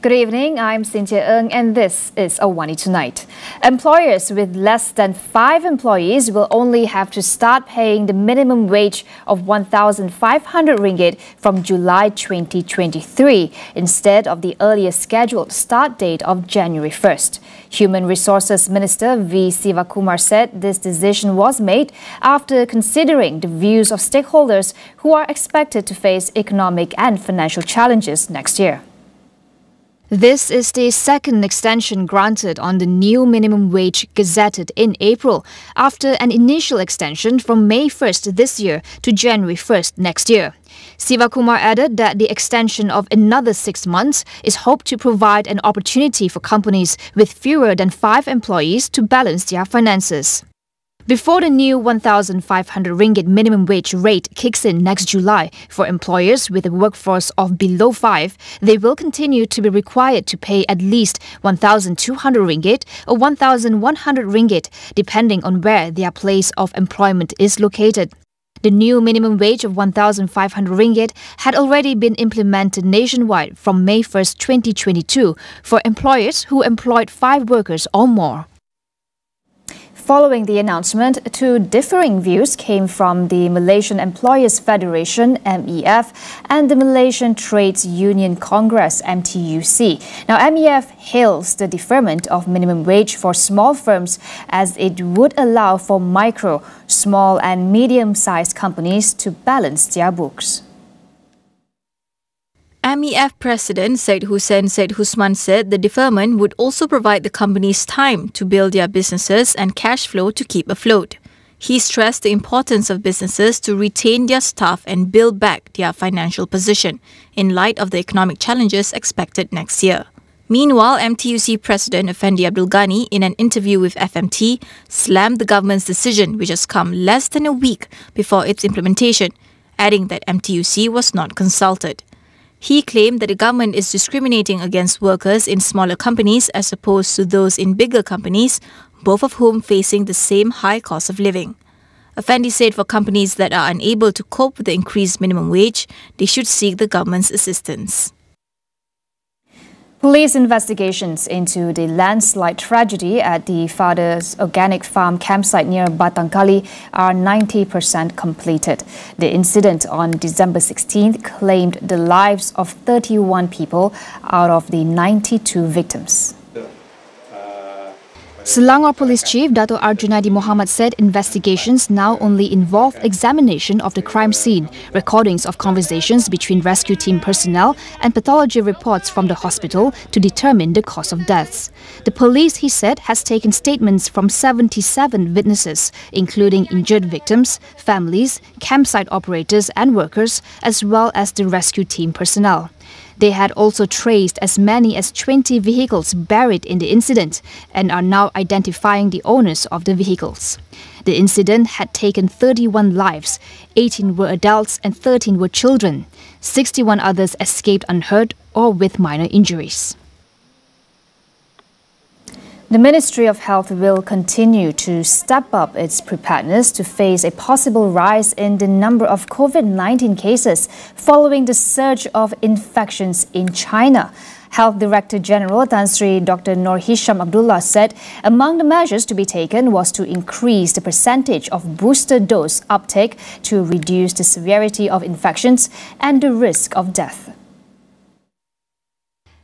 Good evening, I'm Cynthia Ng and this is AWANI Tonight. Employers with less than 5 employees will only have to start paying the minimum wage of 1,500 ringgit from July 2023 instead of the earlier scheduled start date of January 1st. Human Resources Minister V. Sivakumar said this decision was made after considering the views of stakeholders who are expected to face economic and financial challenges next year. This is the second extension granted on the new minimum wage gazetted in April, after an initial extension from May 1st this year to January 1st next year. Sivakumar added that the extension of another 6 months is hoped to provide an opportunity for companies with fewer than 5 employees to balance their finances. Before the new 1,500 ringgit minimum wage rate kicks in next July for employers with a workforce of below 5, they will continue to be required to pay at least 1,200 ringgit or 1,100 ringgit, depending on where their place of employment is located. The new minimum wage of 1,500 ringgit had already been implemented nationwide from May 1st, 2022 for employers who employed 5 workers or more. Following the announcement, 2 differing views came from the Malaysian Employers Federation (MEF) and the Malaysian Trades Union Congress (MTUC). Now, MEF hails the deferment of minimum wage for small firms as it would allow for micro, small and medium-sized companies to balance their books. MEF President Syed Hussein Syed Husman said the deferment would also provide the companies time to build their businesses and cash flow to keep afloat. He stressed the importance of businesses to retain their staff and build back their financial position in light of the economic challenges expected next year. Meanwhile, MTUC President Effendi Abdul Ghani, in an interview with FMT, slammed the government's decision, which has come less than a week before its implementation, adding that MTUC was not consulted. He claimed that the government is discriminating against workers in smaller companies as opposed to those in bigger companies, both of whom facing the same high cost of living. Effendi said for companies that are unable to cope with the increased minimum wage, they should seek the government's assistance. Police investigations into the landslide tragedy at the Father's Organic Farm campsite near Batangkali are 90% completed. The incident on December 16th claimed the lives of 31 people out of the 92 victims. Selangor Police Chief Dato' Arjunadi Mohamad said investigations now only involve examination of the crime scene, recordings of conversations between rescue team personnel and pathology reports from the hospital to determine the cause of deaths. The police, he said, has taken statements from 77 witnesses, including injured victims, families, campsite operators and workers, as well as the rescue team personnel. They had also traced as many as 20 vehicles buried in the incident and are now identifying the owners of the vehicles. The incident had taken 31 lives, 18 were adults and 13 were children. 61 others escaped unhurt or with minor injuries. The Ministry of Health will continue to step up its preparedness to face a possible rise in the number of COVID-19 cases following the surge of infections in China. Health Director General Tan Sri Dr. Noor Hisham Abdullah said among the measures to be taken was to increase the percentage of booster dose uptake to reduce the severity of infections and the risk of death.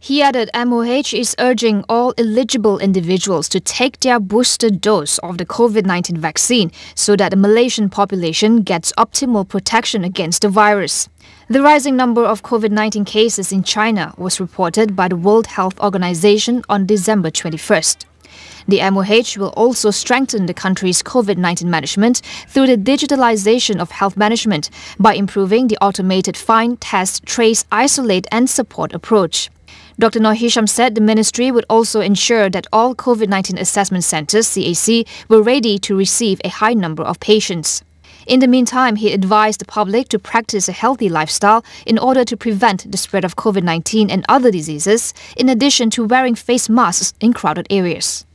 He added MOH is urging all eligible individuals to take their booster dose of the COVID-19 vaccine so that the Malaysian population gets optimal protection against the virus. The rising number of COVID-19 cases in China was reported by the World Health Organization on December 21st. The MOH will also strengthen the country's COVID-19 management through the digitalization of health management by improving the automated find, test, trace, isolate and support approach. Dr. Noor Hisham said the ministry would also ensure that all COVID-19 assessment centres, CAC, were ready to receive a high number of patients. In the meantime, he advised the public to practice a healthy lifestyle in order to prevent the spread of COVID-19 and other diseases, in addition to wearing face masks in crowded areas.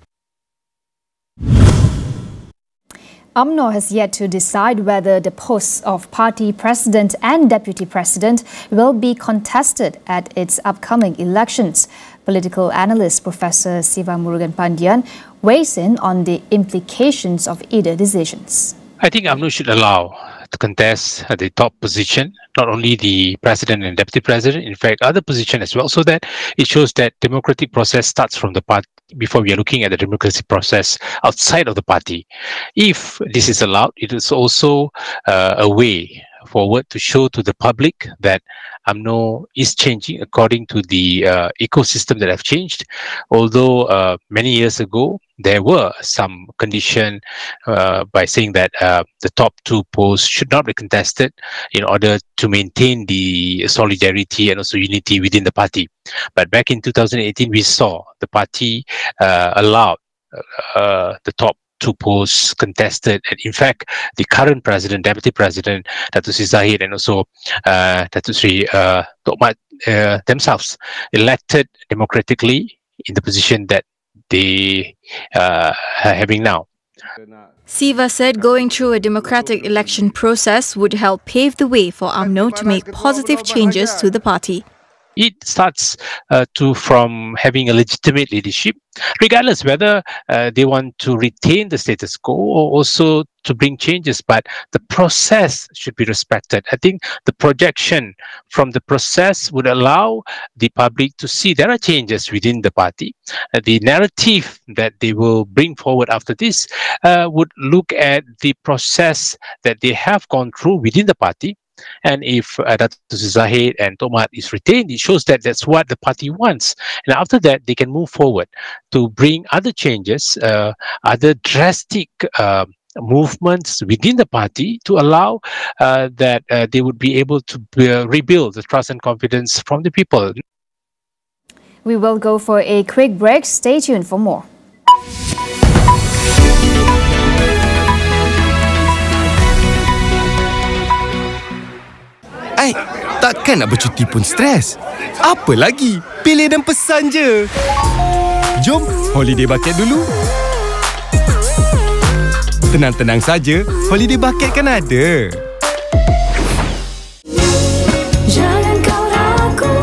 Umno has yet to decide whether the posts of party president and deputy president will be contested at its upcoming elections. Political analyst Professor Siva Murugan Pandian weighs in on the implications of either decisions. I think UMNO should allow to contest the top position, not only the president and deputy president, in fact, other position as well, so that it shows that democratic process starts from the party before we are looking at the democratic process outside of the party. If this is allowed, it is also a way forward to show to the public that UMNO is changing according to the ecosystem that have changed. Although many years ago, there were some condition by saying that the top two posts should not be contested in order to maintain the solidarity and also unity within the party. But back in 2018, we saw the party allowed the top two posts contested, and in fact the current president, deputy president Datuk Sri Zahid and also Datuk Sri Tok Mat themselves elected democratically in the position that they are having now. Siva said going through a democratic election process would help pave the way for UMNO to make positive changes to the party. It starts from having a legitimate leadership, regardless whether they want to retain the status quo or also to bring changes, but the process should be respected. I think the projection from the process would allow the public to see there are changes within the party. The narrative that they will bring forward after this would look at the process that they have gone through within the party. And if Datuk Sri Zahid and Tok Mat is retained, it shows that that's what the party wants. And after that, they can move forward to bring other changes, other drastic movements within the party to allow that they would be able to rebuild the trust and confidence from the people. We will go for a quick break. Stay tuned for more. Takkan nak bercuti pun stres. Apa lagi? Pilih dan pesan je. Jom holiday bucket dulu. Tenang-tenang saja, holiday bucket kan ada. Jangan kau ragu,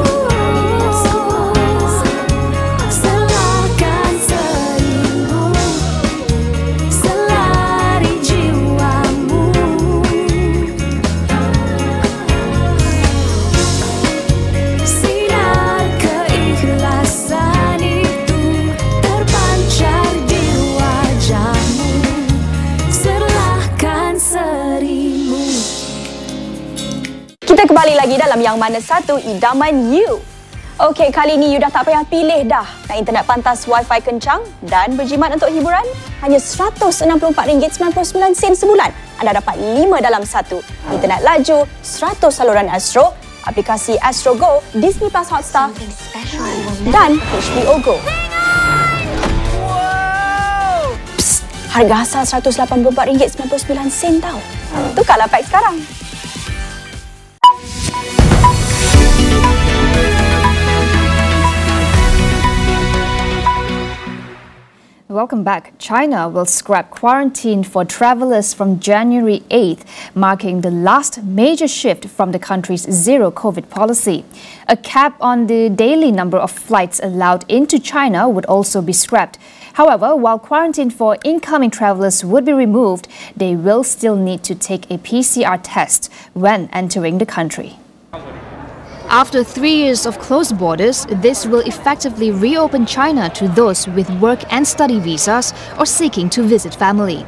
serahkan seribu, selari jiwamu. Sinar keikhlasan itu terpancar di wajahmu. Serahkan seribu. Kita kembali lagi dalam Yang Mana Satu Idaman You. Okey, kali ni you dah tak payah pilih dah nak internet pantas Wi-Fi kencang dan berjimat untuk hiburan. Hanya RM164.99 sebulan. Anda dapat 5 dalam 1. Internet laju, 100 saluran Astro, aplikasi Astro Go, Disney Plus Hotstar dan HBO Go. Psst, harga asal RM184.99 tau. Tukarlah pack sekarang. Welcome back. China will scrap quarantine for travellers from January 8th, marking the last major shift from the country's zero-COVID policy. A cap on the daily number of flights allowed into China would also be scrapped. However, while quarantine for incoming travellers would be removed, they will still need to take a PCR test when entering the country. After 3 years of closed borders, this will effectively reopen China to those with work and study visas or seeking to visit family.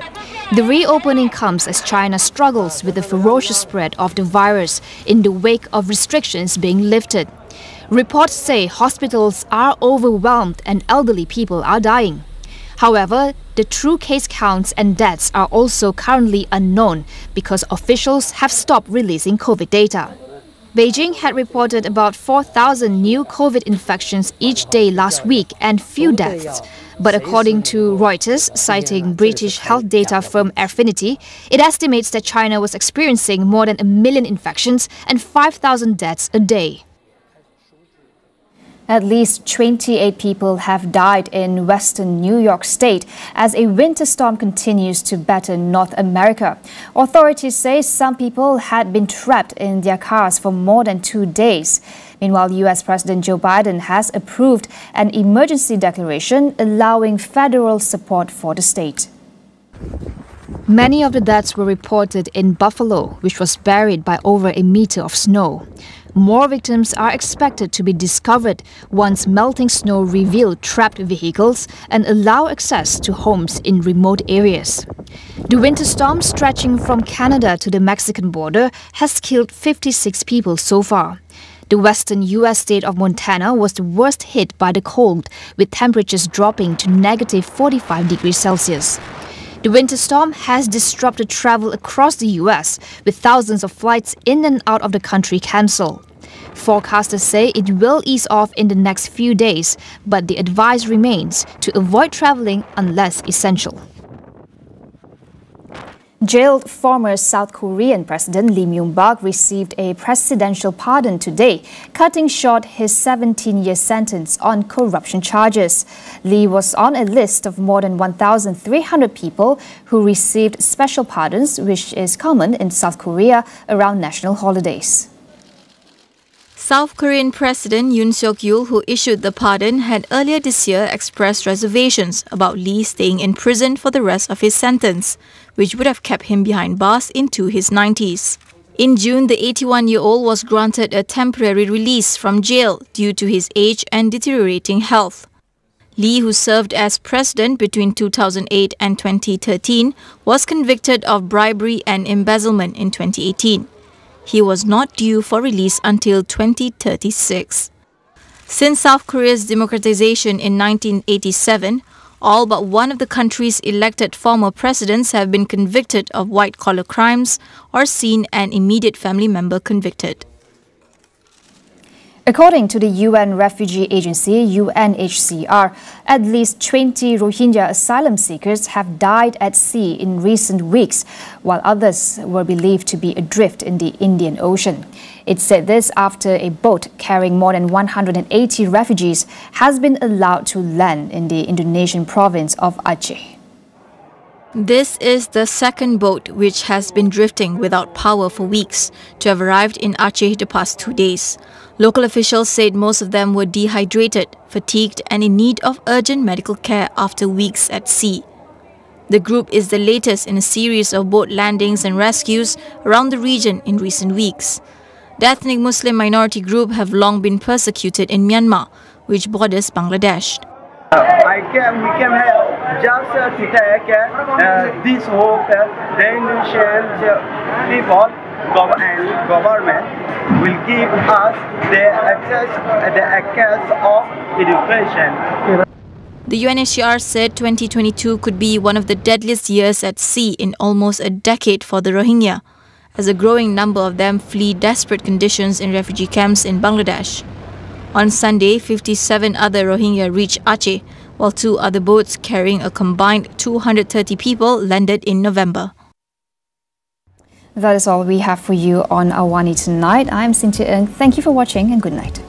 The reopening comes as China struggles with the ferocious spread of the virus in the wake of restrictions being lifted. Reports say hospitals are overwhelmed and elderly people are dying. However, the true case counts and deaths are also currently unknown because officials have stopped releasing COVID data. Beijing had reported about 4,000 new COVID infections each day last week and few deaths. But according to Reuters, citing British health data firm Affinity, it estimates that China was experiencing more than 1 million infections and 5,000 deaths a day. At least 28 people have died in western New York State as a winter storm continues to batter North America. Authorities say some people had been trapped in their cars for more than 2 days. Meanwhile, US President Joe Biden has approved an emergency declaration allowing federal support for the state. Many of the deaths were reported in Buffalo, which was buried by over a meter of snow. More victims are expected to be discovered once melting snow reveal trapped vehicles and allow access to homes in remote areas. The winter storm stretching from Canada to the Mexican border has killed 56 people so far. The western U.S. state of Montana was the worst hit by the cold, with temperatures dropping to negative 45 degrees Celsius. The winter storm has disrupted travel across the U.S., with thousands of flights in and out of the country cancelled. Forecasters say it will ease off in the next few days, but the advice remains to avoid travelling unless essential. Jailed former South Korean President Lee Myung-bak received a presidential pardon today, cutting short his 17-year sentence on corruption charges. Lee was on a list of more than 1,300 people who received special pardons, which is common in South Korea around national holidays. South Korean President Yoon Suk-yeol, who issued the pardon, had earlier this year expressed reservations about Lee staying in prison for the rest of his sentence, which would have kept him behind bars into his 90s. In June, the 81-year-old was granted a temporary release from jail due to his age and deteriorating health. Lee, who served as president between 2008 and 2013, was convicted of bribery and embezzlement in 2018. He was not due for release until 2036. Since South Korea's democratization in 1987, all but one of the country's elected former presidents have been convicted of white-collar crimes or seen an immediate family member convicted. According to the UN Refugee Agency, UNHCR, at least 20 Rohingya asylum seekers have died at sea in recent weeks, while others were believed to be adrift in the Indian Ocean. It said this after a boat carrying more than 180 refugees has been allowed to land in the Indonesian province of Aceh. This is the second boat which has been drifting without power for weeks to have arrived in Aceh the past 2 days. Local officials said most of them were dehydrated, fatigued and in need of urgent medical care after weeks at sea. The group is the latest in a series of boat landings and rescues around the region in recent weeks. The ethnic Muslim minority group have long been persecuted in Myanmar, which borders Bangladesh. We came here just to take this hope the Indonesian people and government will give us the access of education. The UNHCR said 2022 could be one of the deadliest years at sea in almost a decade for the Rohingya, as a growing number of them flee desperate conditions in refugee camps in Bangladesh. On Sunday, 57 other Rohingya reached Aceh, while 2 other boats carrying a combined 230 people landed in November. That is all we have for you on AWANI tonight. I'm Cynthia Ng. Thank you for watching and good night.